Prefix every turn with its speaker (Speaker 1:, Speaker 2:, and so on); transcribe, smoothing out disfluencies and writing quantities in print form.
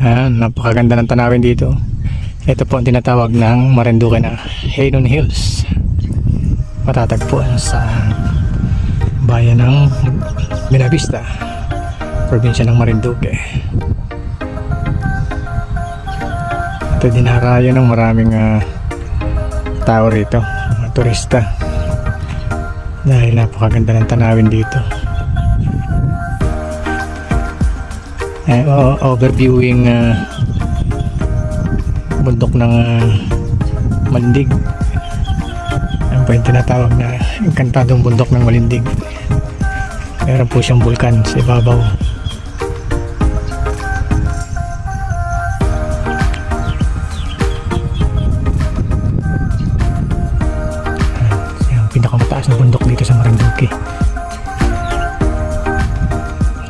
Speaker 1: Napakaganda ng tanawin dito. Ito po ang tinatawag ng Marinduque na Hanon Hills. Matatagpuan sa bayan ng Buenavista, probinsya ng Marinduque. Ito dinarayo ng maraming tao rito, mga turista, dahil napakaganda ng tanawin dito. Overviewing bundok ng Malindig. Yan po yung tinatawag na Encantadong Bundok ng Malindig. Meron po siyang bulkan sa ibabaw.